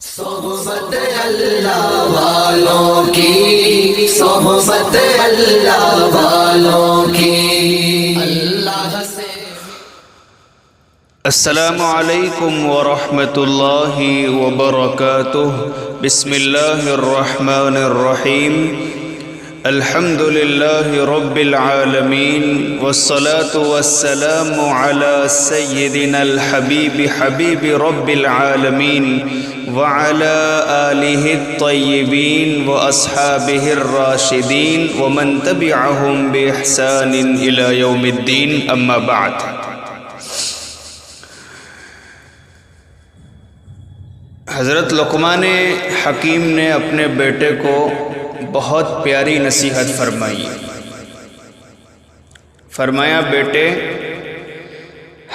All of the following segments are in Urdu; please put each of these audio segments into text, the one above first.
صحبت اللہ والوں کی، صحبت اللہ والوں کی، اللہ سے۔ السلام علیکم ورحمۃ اللہ وبرکاتہ۔ بسم اللہ الرحمن الرحیم۔ الحمد للہ رب العالمین، والصلاة والسلام علی سیدنا الحبیب حبیب رب العالمین، وعلى آلہ الطیبین واصحابہ الراشدین، ومن تبعہم بإحسان الی یوم الدین، اما بعد۔ حضرت لقمان حکیم نے اپنے بیٹے کو بہت پیاری نصیحت فرمائی۔ فرمایا، بیٹے،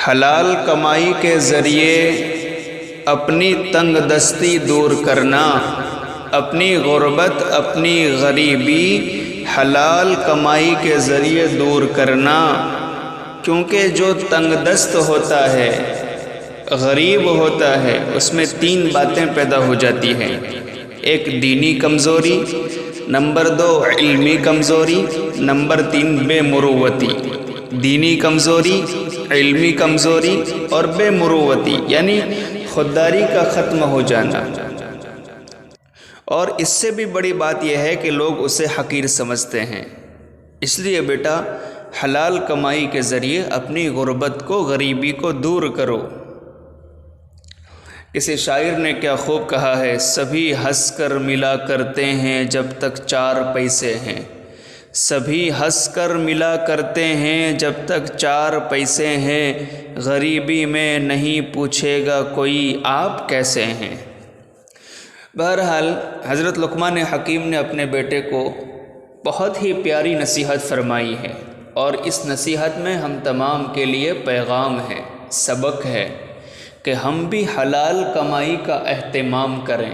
حلال کمائی کے ذریعے اپنی تنگ دستی دور کرنا، اپنی غربت، اپنی غریبی حلال کمائی کے ذریعے دور کرنا، کیونکہ جو تنگ دست ہوتا ہے، غریب ہوتا ہے، اس میں تین باتیں پیدا ہو جاتی ہیں۔ ایک دینی کمزوری، نمبر دو علمی کمزوری، نمبر تین بے مروتی۔ دینی کمزوری، علمی کمزوری اور بے مروتی، یعنی خودداری کا ختم ہو جانا۔ اور اس سے بھی بڑی بات یہ ہے کہ لوگ اسے حقیر سمجھتے ہیں۔ اس لیے بیٹا، حلال کمائی کے ذریعے اپنی غربت کو، غریبی کو دور کرو۔ کسی شاعر نے کیا خوب کہا ہے، سبھی ہنس کر ملا کرتے ہیں جب تک چار پیسے ہیں، سبھی ہنس کر ملا کرتے ہیں جب تک چار پیسے ہیں، غریبی میں نہیں پوچھے گا کوئی آپ کیسے ہیں۔ بہرحال حضرت لقمان حکیم نے اپنے بیٹے کو بہت ہی پیاری نصیحت فرمائی ہے، اور اس نصیحت میں ہم تمام کے لیے پیغام ہے، سبق ہے کہ ہم بھی حلال کمائی کا اہتمام کریں،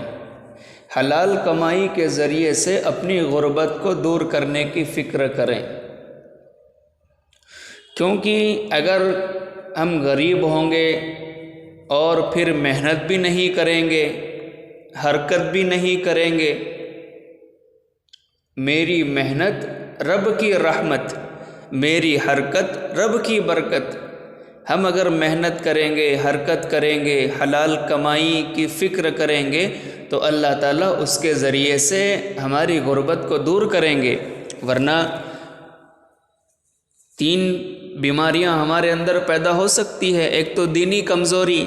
حلال کمائی کے ذریعے سے اپنی غربت کو دور کرنے کی فکر کریں۔ کیونکہ اگر ہم غریب ہوں گے اور پھر محنت بھی نہیں کریں گے، حرکت بھی نہیں کریں گے، میری محنت رب کی رحمت، میری حرکت رب کی برکت۔ ہم اگر محنت کریں گے، حرکت کریں گے، حلال کمائی کی فکر کریں گے، تو اللہ تعالیٰ اس کے ذریعے سے ہماری غربت کو دور کریں گے۔ ورنہ تین بیماریاں ہمارے اندر پیدا ہو سکتی ہے۔ ایک تو دینی کمزوری،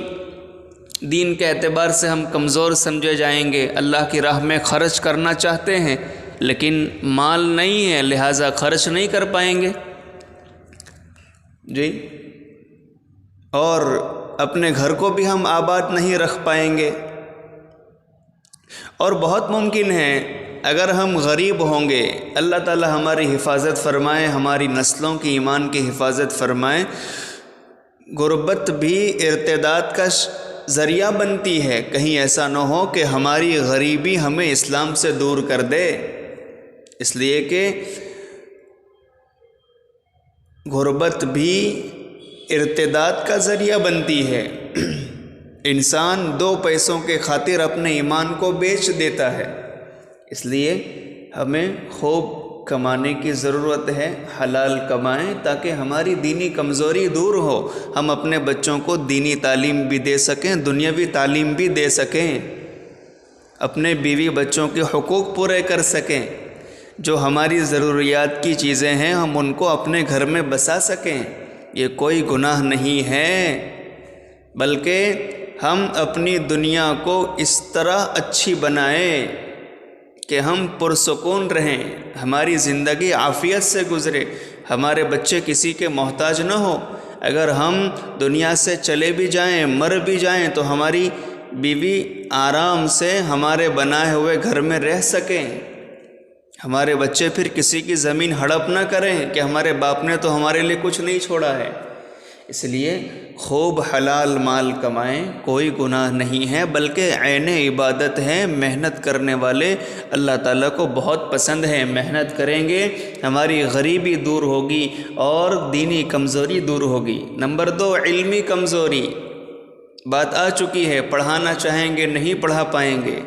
دین کے اعتبار سے ہم کمزور سمجھے جائیں گے، اللہ کی راہ میں خرچ کرنا چاہتے ہیں لیکن مال نہیں ہے، لہٰذا خرچ نہیں کر پائیں گے جی، اور اپنے گھر کو بھی ہم آباد نہیں رکھ پائیں گے۔ اور بہت ممکن ہے اگر ہم غریب ہوں گے، اللہ تعالی ہماری حفاظت فرمائے، ہماری نسلوں کی ایمان کی حفاظت فرمائے، غربت بھی ارتداد کا ذریعہ بنتی ہے۔ کہیں ایسا نہ ہو کہ ہماری غریبی ہمیں اسلام سے دور کر دے، اس لیے کہ غربت بھی ارتداد کا ذریعہ بنتی ہے۔ انسان دو پیسوں کے خاطر اپنے ایمان کو بیچ دیتا ہے۔ اس لیے ہمیں خوب کمانے کی ضرورت ہے، حلال کمائیں تاکہ ہماری دینی کمزوری دور ہو، ہم اپنے بچوں کو دینی تعلیم بھی دے سکیں، دنیاوی تعلیم بھی دے سکیں، اپنے بیوی بچوں کے حقوق پورے کر سکیں، جو ہماری ضروریات کی چیزیں ہیں ہم ان کو اپنے گھر میں بسا سکیں۔ یہ کوئی گناہ نہیں ہے، بلکہ ہم اپنی دنیا کو اس طرح اچھی بنائیں کہ ہم پرسکون رہیں، ہماری زندگی عافیت سے گزرے، ہمارے بچے کسی کے محتاج نہ ہو۔ اگر ہم دنیا سے چلے بھی جائیں، مر بھی جائیں، تو ہماری بیوی آرام سے ہمارے بنائے ہوئے گھر میں رہ سکیں، ہمارے بچے پھر کسی کی زمین ہڑپ نہ کریں کہ ہمارے باپ نے تو ہمارے لیے کچھ نہیں چھوڑا ہے۔ اس لیے خوب حلال مال کمائیں، کوئی گناہ نہیں ہے، بلکہ عین عبادت ہے۔ محنت کرنے والے اللہ تعالیٰ کو بہت پسند ہیں۔ محنت کریں گے، ہماری غریبی دور ہوگی اور دینی کمزوری دور ہوگی۔ نمبر دو علمی کمزوری۔ بات آ چکی ہے، پڑھانا چاہیں گے نہیں پڑھا پائیں گے۔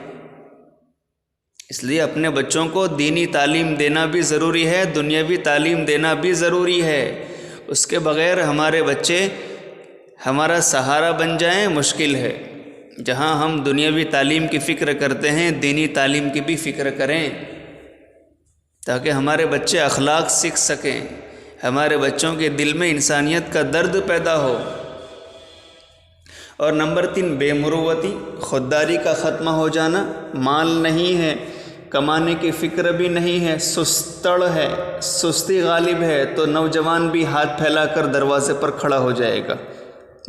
اس لیے اپنے بچوں کو دینی تعلیم دینا بھی ضروری ہے، دنیاوی تعلیم دینا بھی ضروری ہے۔ اس کے بغیر ہمارے بچے ہمارا سہارا بن جائیں مشکل ہے۔ جہاں ہم دنیاوی تعلیم کی فکر کرتے ہیں، دینی تعلیم کی بھی فکر کریں، تاکہ ہمارے بچے اخلاق سیکھ سکیں، ہمارے بچوں کے دل میں انسانیت کا درد پیدا ہو۔ اور نمبر 3، بے مروتی، خودداری کا ختمہ ہو جانا۔ مال نہیں ہے، کمانے کی فکر بھی نہیں ہے، سستڑ ہے، سستی غالب ہے، تو نوجوان بھی ہاتھ پھیلا کر دروازے پر کھڑا ہو جائے گا۔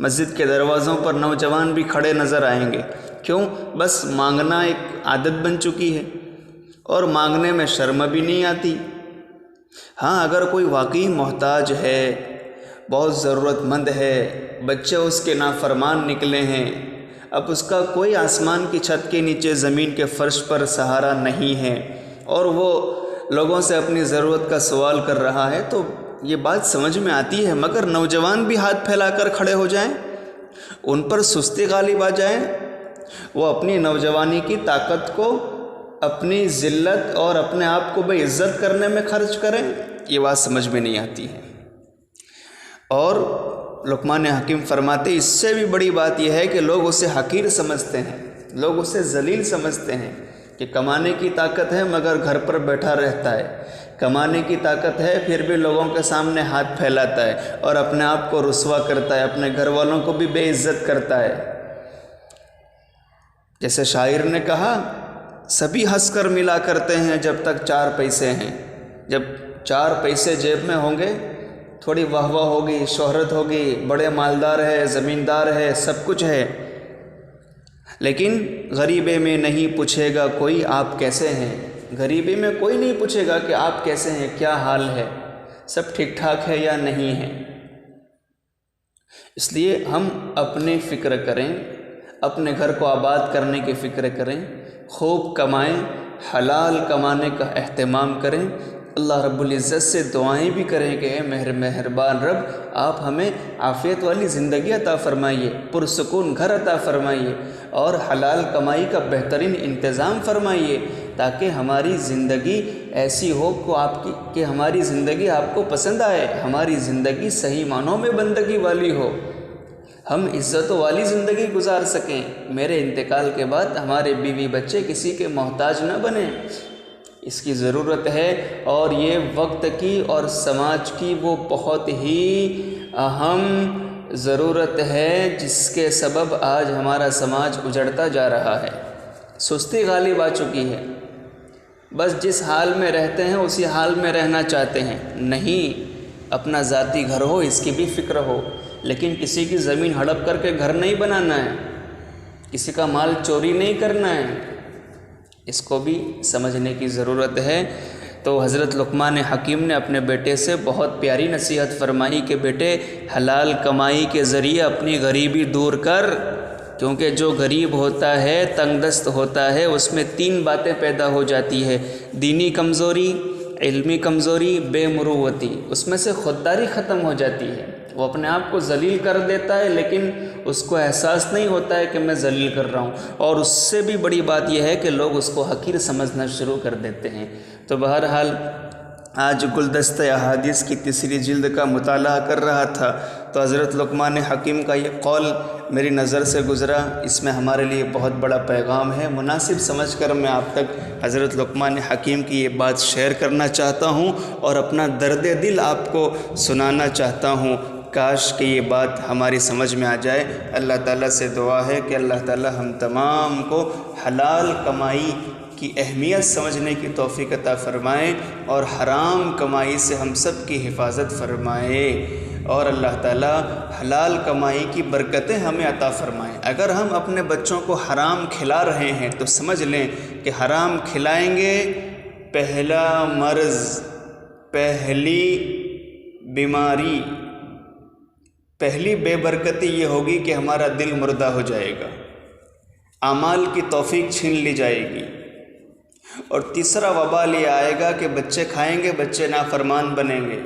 مسجد کے دروازوں پر نوجوان بھی کھڑے نظر آئیں گے۔ کیوں؟ بس مانگنا ایک عادت بن چکی ہے، اور مانگنے میں شرم بھی نہیں آتی۔ ہاں، اگر کوئی واقعی محتاج ہے، بہت ضرورت مند ہے، بچے اس کے نافرمان نکلے ہیں، اب اس کا کوئی آسمان کی چھت کے نیچے زمین کے فرش پر سہارا نہیں ہے، اور وہ لوگوں سے اپنی ضرورت کا سوال کر رہا ہے، تو یہ بات سمجھ میں آتی ہے۔ مگر نوجوان بھی ہاتھ پھیلا کر کھڑے ہو جائیں، ان پر سستی غالب آ جائے، وہ اپنی نوجوانی کی طاقت کو اپنی ذلت اور اپنے آپ کو بے عزت کرنے میں خرچ کریں، یہ بات سمجھ میں نہیں آتی ہے۔ اور لقمان حکیم فرماتے، اس سے بھی بڑی بات یہ ہے کہ لوگ اسے حقیر سمجھتے ہیں، لوگ اسے ذلیل سمجھتے ہیں کہ کمانے کی طاقت ہے مگر گھر پر بیٹھا رہتا ہے، کمانے کی طاقت ہے پھر بھی لوگوں کے سامنے ہاتھ پھیلاتا ہے اور اپنے آپ کو رسوا کرتا ہے، اپنے گھر والوں کو بھی بے عزت کرتا ہے۔ جیسے شاعر نے کہا، سبھی ہنس کر ملا کرتے ہیں جب تک 4 پیسے ہیں، جب 4 پیسے جیب میں ہوں گے تھوڑی واہ واہ ہوگی، شہرت ہوگی، بڑے مالدار ہے، زمیندار ہے، سب کچھ ہے، لیکن غریبے میں نہیں پوچھے گا کوئی آپ کیسے ہیں، غریبی میں کوئی نہیں پوچھے گا کہ آپ کیسے ہیں، کیا حال ہے، سب ٹھیک ٹھاک ہے یا نہیں ہے۔ اس لیے ہم اپنی فکر کریں، اپنے گھر کو آباد کرنے کی فکر کریں، خوب کمائیں، حلال کمانے کا اہتمام کریں، اللہ رب العزت سے دعائیں بھی کریں کہ اے مہربان رب، آپ ہمیں عافیت والی زندگی عطا فرمائیے، پرسکون گھر عطا فرمائیے، اور حلال کمائی کا بہترین انتظام فرمائیے، تاکہ ہماری زندگی ایسی ہو کہ ہماری زندگی آپ کو پسند آئے، ہماری زندگی صحیح معنوں میں بندگی والی ہو، ہم عزت والی زندگی گزار سکیں، میرے انتقال کے بعد ہمارے بیوی بچے کسی کے محتاج نہ بنیں، اس کی ضرورت ہے۔ اور یہ وقت کی اور سماج کی وہ بہت ہی اہم ضرورت ہے جس کے سبب آج ہمارا سماج اجڑتا جا رہا ہے۔ سستی غالب آ چکی ہے، بس جس حال میں رہتے ہیں اسی حال میں رہنا چاہتے ہیں، نہیں اپنا ذاتی گھر ہو اس کی بھی فکر ہو، لیکن کسی کی زمین ہڑپ کر کے گھر نہیں بنانا ہے، کسی کا مال چوری نہیں کرنا ہے، اس کو بھی سمجھنے کی ضرورت ہے۔ تو حضرت لقمان حکیم نے اپنے بیٹے سے بہت پیاری نصیحت فرمائی کہ بیٹے، حلال کمائی کے ذریعے اپنی غریبی دور کر، کیونکہ جو غریب ہوتا ہے، تنگ دست ہوتا ہے، اس میں 3 باتیں پیدا ہو جاتی ہے، دینی کمزوری، علمی کمزوری، بے مروتی، اس میں سے خودداری ختم ہو جاتی ہے، وہ اپنے آپ کو ذلیل کر دیتا ہے لیکن اس کو احساس نہیں ہوتا ہے کہ میں ذلیل کر رہا ہوں، اور اس سے بھی بڑی بات یہ ہے کہ لوگ اس کو حقیر سمجھنا شروع کر دیتے ہیں۔ تو بہرحال آج گلدستہ احادیث کی 3 جلد کا مطالعہ کر رہا تھا تو حضرت لقمان حکیم کا یہ قول میری نظر سے گزرا، اس میں ہمارے لیے بہت بڑا پیغام ہے، مناسب سمجھ کر میں آپ تک حضرت لقمان حکیم کی یہ بات شیئر کرنا چاہتا ہوں اور اپنا درد دل آپ کو سنانا چاہتا ہوں۔ کاش کہ یہ بات ہماری سمجھ میں آ جائے۔ اللہ تعالیٰ سے دعا ہے کہ اللہ تعالیٰ ہم تمام کو حلال کمائی کی اہمیت سمجھنے کی توفیق عطا فرمائے اور حرام کمائی سے ہم سب کی حفاظت فرمائے، اور اللہ تعالیٰ حلال کمائی کی برکتیں ہمیں عطا فرمائیں۔ اگر ہم اپنے بچوں کو حرام کھلا رہے ہیں تو سمجھ لیں کہ حرام کھلائیں گے، پہلا مرض، پہلی بیماری، پہلی بے برکتی یہ ہوگی کہ ہمارا دل مردہ ہو جائے گا، اعمال کی توفیق چھین لی جائے گی، اور تیسرا وبال یہ آئے گا کہ بچے کھائیں گے، بچے نافرمان بنیں گے،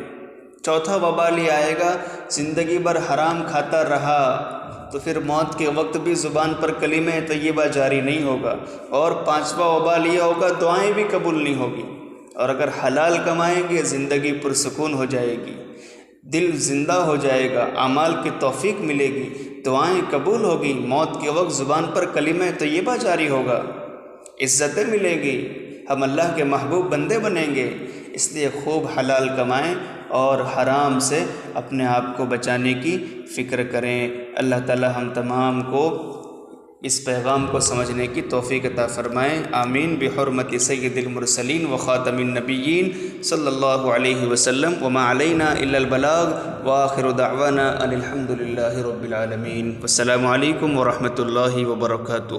چوتھا وبال یہ آئے گا زندگی بھر حرام کھاتا رہا، تو پھر موت کے وقت بھی زبان پر کلمہ طیبہ جاری نہیں ہوگا، اور 5واں وبال یہ ہوگا دعائیں بھی قبول نہیں ہوگی۔ اور اگر حلال کمائیں گے زندگی پرسکون ہو جائے گی، دل زندہ ہو جائے گا، اعمال کی توفیق ملے گی، دعائیں قبول ہوگی، موت کے وقت زبان پر کلمہ طیبہ جاری ہوگا، عزتیں ملے گی، ہم اللہ کے محبوب بندے بنیں گے۔ اس لیے خوب حلال کمائیں اور حرام سے اپنے آپ کو بچانے کی فکر کریں۔ اللہ تعالی ہم تمام کو اس پیغام کو سمجھنے کی توفیق عطا فرمائیں، آمین، بحرمت سید المرسلین و خاتم النبیین صلی اللہ علیہ وسلم، وما علینا الا البلاغ، وآخر دعوانا ان الحمد للہ رب العالمین۔ السلام علیکم ورحمۃ اللہ وبرکاتہ۔